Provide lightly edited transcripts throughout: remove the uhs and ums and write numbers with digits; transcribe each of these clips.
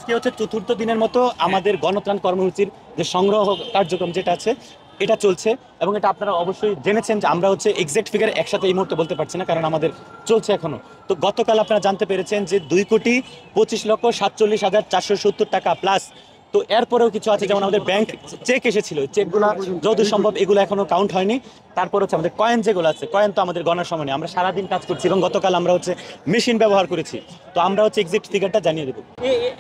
আজকে হচ্ছে চতুর্থ দিনের মতো আমাদের গণত্রাণ কর্মসূচির যে সংগ্রহ কার্যক্রম যেটা আছে এটা চলছে এবং এটা আপনারা অবশ্যই জেনেছেন যে আমরা হচ্ছে এক্সাক্ট ফিগার একসাথে এই মুহূর্তে বলতে পারছি না, কারণ আমাদের চলছে এখনো। তো গতকাল আপনারা জানতে পেরেছেন যে 2,25,47,470 টাকা প্লাস। তো এরপরেও কিছু আছে, যেমন আমাদের ব্যাংক চেক এসেছিল, চেকগুলো যতদূর সম্ভব এগুলো এখনো কাউন্ট হয়নি। তারপর হচ্ছে আমাদের কয়েন যেগুলো আছে, কয়েন তো আমাদের গণার সময় নেই। আমরা সারাদিন কাজ করছি এবং গতকাল আমরা হচ্ছে মেশিন ব্যবহার করেছি। তো আমরা হচ্ছে এক্সাক্ট ফিগারটা জানিয়ে দেবো।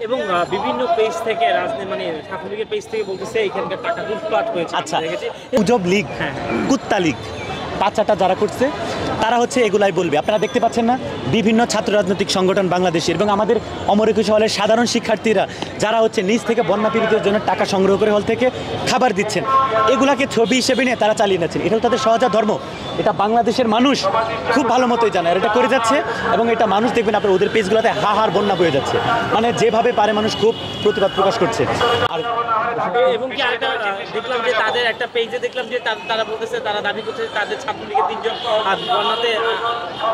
এবং বিভিন্ন পেজ থেকে রাজনীতি মানে ছাত্রলীগের পেজ থেকে বলতেছে এখানকার টাকা লুটপাট হয়েছে। আচ্ছা, গুজব লীগ, কুত্তা লীগ, পাচাটা যারা করছে তারা হচ্ছে এগুলাই বলবে। আপনারা দেখতে পাচ্ছেন না, বিভিন্ন ছাত্র রাজনৈতিক সংগঠন বাংলাদেশের এবং আমাদের অমর একুশে হলের সাধারণ শিক্ষার্থীরা যারা হচ্ছে নিজ থেকে বন্যা পীড়িতের জন্য টাকা সংগ্রহ করে হল থেকে খাবার দিচ্ছেন, এগুলাকে ছবি হিসেবে নিয়ে তারা চালিয়ে যাচ্ছেন। এটাও তাদের সহজাত ধর্ম। এটা বাংলাদেশের মানুষ খুব ভালো মতোই জানে, আর এটা করে যাচ্ছে। এবং এটা মানুষ দেখবেন আপনার ওদের পেজগুলোতে হাহার বন্যা বয়ে যাচ্ছে, মানে যেভাবে পারে মানুষ খুব প্রতিবাদ প্রকাশ করছে। আর এবং কি আরেকটা দেখলাম যে তাদের একটা পেজে দেখলাম যে তারা বলতেছে, তারা দাবি করছে তাদের ছাত্রলীগের 3 জন বন্যাতে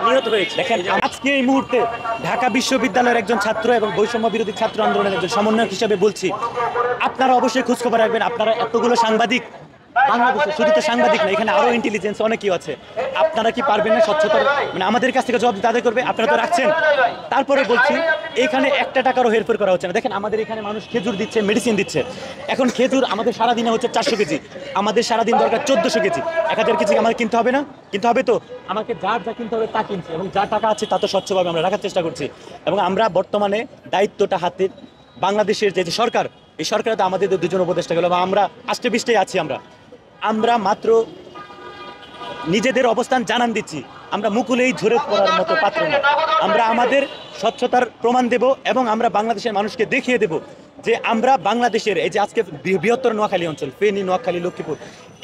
নিহত হয়েছে। দেখেন, আজকে এই মুহূর্তে ঢাকা বিশ্ববিদ্যালয়ের একজন ছাত্র এবং বৈষম্য বিরোধী ছাত্র আন্দোলনের একজন সমন্বয়ক হিসেবে বলছি, আপনারা অবশ্যই খোঁজখবর রাখবেন। আপনারা এতগুলো সাংবাদিক বাংলাদেশে, শুধু তো সাংবাদিক না, এখানে আরো ইন্টেলিজেন্স অনেক কিছু আছে। আপনারা কি পারবেন না স্বচ্ছতার মানে আমাদের কাছ থেকে জবাব দিতে আদায় করবে? আপনারা তো রাখছেন। তারপরে বলছি, এখানে একটা টাকারও হেরফের করা হচ্ছে না। দেখেন, আমাদের এখানে মানুষ খেজুর দিচ্ছে, মেডিসিন দিচ্ছে। এখন খেজুর আমাদের সারাদিনে হচ্ছে 400 কেজি, আমাদের সারাদিন দরকার 1400 কেজি। 1000 কেজি আমাদের কিনতে হবে না? কিনতে হবে। তো আমাকে যার যা কিনতে হবে তা কিনছি, এবং যা টাকা আছে তা তো স্বচ্ছভাবে আমরা রাখার চেষ্টা করছি। এবং আমরা বর্তমানে দায়িত্বটা হাতে, বাংলাদেশের যে সরকার, এই সরকারে তো আমাদের 2জন উপদেষ্টা গেল, বা আমরা আষ্টে পৃষ্ঠেই আছি। আমরা মাত্র নিজেদের অবস্থান জানান দিচ্ছি। আমরা মুকুলেই ঝরে পড়ার মতো পাত্র না। আমরা আমাদের স্বচ্ছতার প্রমাণ দেব এবং আমরা বাংলাদেশের মানুষকে দেখিয়ে দেব যে আমরা বাংলাদেশের এই যে আজকে বৃহত্তর নোয়াখালী অঞ্চল, ফেনী, নোয়াখালী, লক্ষ্মীপুর,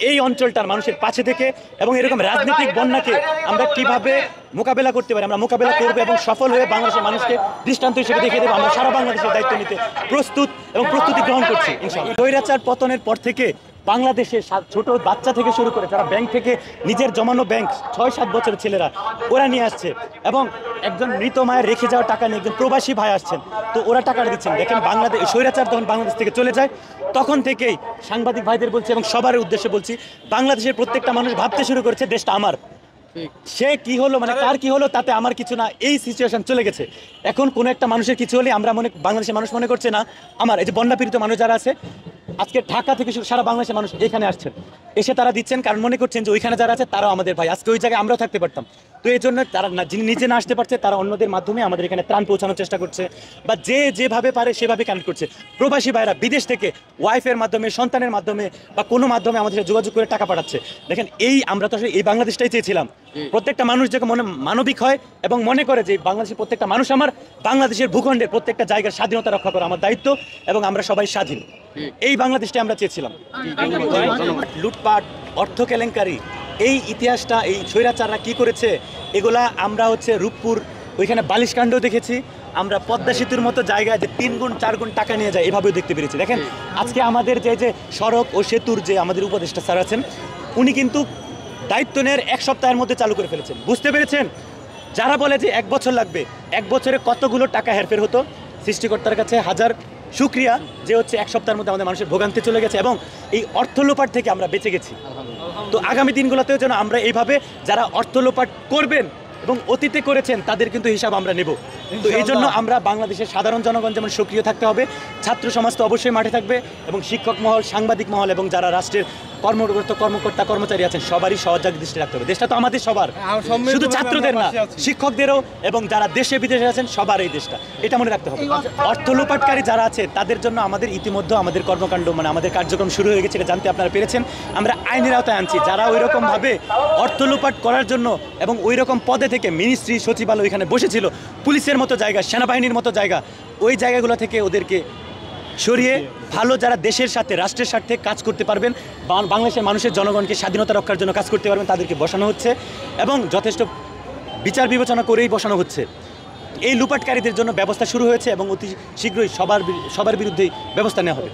এই অঞ্চলটার মানুষের পাশে থেকে এবং এরকম রাজনৈতিক বন্যাকে আমরা কিভাবে মোকাবেলা করতে পারি, আমরা মোকাবেলা করবো এবং সফল হয়ে বাংলাদেশের মানুষকে দৃষ্টান্ত হিসেবে দেখিয়ে দেবো। আমরা সারা বাংলাদেশের দায়িত্ব নিতে প্রস্তুত এবং প্রস্তুতি গ্রহণ করছি ইনশাআল্লাহ। স্বৈরাচার পতনের পর থেকে বাংলাদেশের ছোট বাচ্চা থেকে শুরু করে যারা ব্যাংক থেকে নিজের জমানো ব্যাংক 6-7 বছরের ছেলেরা ওরা নিয়ে আসছে, এবং একজন মৃত মায়ের রেখে যাওয়া টাকা নিয়ে একজন প্রবাসী ভাই আসছেন, তো ওরা টাকাটা দিচ্ছেন। দেখেন, বাংলাদেশ স্বৈরাচার যখন বাংলাদেশ থেকে চলে যায় তখন থেকেই সাংবাদিক ভাইদের বলছি এবং সবার উদ্দেশ্যে বলছি, বাংলাদেশের প্রত্যেকটা মানুষ ভাবতে শুরু করেছে দেশটা আমার। সে কি হলো, মানে কার কি হলো তাতে আমার কিছু না, এই সিচুয়েশন চলে গেছে। এখন কোনো একটা মানুষের কিছু হলে আমরা বাংলাদেশের মানুষ মনে করছে না আমার। এই যে বন্যা পীড়িত মানুষ যারা আছে আজকে ঢাকা থেকে সারা বাংলাদেশের মানুষ এখানে আসছেন, এসে তারা দিচ্ছেন, কারণ মনে করছেন যে ওইখানে যারা আছে তারাও আমাদের ভাই, আজকে ওই জায়গায় আমরাও থাকতে পারতাম। তো এই জন্য তারা যিনি নিজে না আসতে পারছে, তারা অন্যদের মাধ্যমে আমাদের এখানে ত্রাণ পৌঁছানোর চেষ্টা করছে, বা যে যেভাবে পারে সেভাবে কানেক্ট করছে। প্রবাসী ভাইরা বিদেশ থেকে ওয়াইফের মাধ্যমে, সন্তানের মাধ্যমে বা কোনো মাধ্যমে আমাদের সাথে যোগাযোগ করে টাকা পাঠাচ্ছে। দেখেন, আমরা তো আসলে এই বাংলাদেশটাই চেয়েছিলাম। প্রত্যেকটা মানুষ যাকে মনে মানবিক হয় এবং মনে করে যে বাংলাদেশের প্রত্যেকটা মানুষ আমার, বাংলাদেশের ভূখণ্ডের প্রত্যেকটা জায়গার স্বাধীনতা রক্ষা করা আমার দায়িত্ব, এবং আমরা সবাই স্বাধীন। এই বাংলাদেশটা আমরা চেয়েছিলাম। লুটপাট, অর্থ কেলেঙ্কারি, এই ইতিহাসটা এই স্বৈরাচাররা কি করেছে এগুলা আমরা হচ্ছে রূপপুর ওইখানে বালিশকাণ্ডও দেখেছি, আমরা পদ্মা সেতুর মতো জায়গায় যে 3 গুণ 4 গুণ টাকা নিয়ে যায় এভাবেও দেখতে পেরেছি। দেখেন, আজকে আমাদের যে সড়ক ও সেতুর যে আমাদের উপদেষ্টা স্যার আছেন, উনি কিন্তু দায়িত্ব নেওয়ার 1 সপ্তাহের মধ্যে চালু করে ফেলেছেন। বুঝতে পেরেছেন? যারা বলে যে 1 বছর লাগবে, 1 বছরে কতগুলো টাকা হেরফের হতো। সৃষ্টিকর্তার কাছে হাজার শুকরিয়া যে হচ্ছে 1 সপ্তাহের মধ্যে আমাদের মানুষের ভোগান্তি চলে গেছে এবং এই অর্থ লোপাট থেকে আমরা বেঁচে গেছি। তো আগামী দিনগুলোতেও যেন আমরা এইভাবে যারা অর্থ লোপাট করবেন এবং অতীতে করেছেন তাদের কিন্তু হিসাব আমরা নেব। তো এই জন্য আমরা বাংলাদেশের সাধারণ জনগণ যেমন সক্রিয় থাকতে হবে, ছাত্র সমাজ তো অবশ্যই মাঠে থাকবে, এবং শিক্ষক মহল, সাংবাদিক মহল এবং যারা রাষ্ট্রের কর্মকর্তা কর্মচারী আছেন সবারই সজাগ দৃষ্টি রাখতে হবে। দেশটা তো আমাদের সবার, শুধু ছাত্রদের না, শিক্ষকদেরও এবং যারা দেশে বিদেশে আছেন সবার এই দেশটা, এটা মনে রাখতে হবে। অর্থ লোপাটকারী যারা আছে তাদের জন্য আমাদের ইতিমধ্যে আমাদের কর্মকাণ্ড মানে আমাদের কার্যক্রম শুরু হয়ে গেছে, এটা জানতে আপনারা পেরেছেন। আমরা আইনের আওতায় আনছি যারা ওই রকমভাবে অর্থ লোপাট করার জন্য এবং ওই রকম পদে থেকে মিনিস্ট্রি, সচিবালয় এখানে বসেছিল, পুলিশের মতো জায়গা, সেনাবাহিনীর মতো জায়গা, ওই জায়গাগুলো থেকে ওদেরকে সরিয়ে ভালো যারা দেশের সাথে, রাষ্ট্রের স্বার্থে কাজ করতে পারবেন, বাংলাদেশের মানুষের জনগণকে স্বাধীনতা রক্ষার জন্য কাজ করতে পারবেন, তাদেরকে বসানো হচ্ছে এবং যথেষ্ট বিচার বিবেচনা করেই বসানো হচ্ছে। এই লুপাটকারীদের জন্য ব্যবস্থা শুরু হয়েছে এবং অতি শীঘ্রই সবার বিরুদ্ধেই ব্যবস্থা নেওয়া হবে।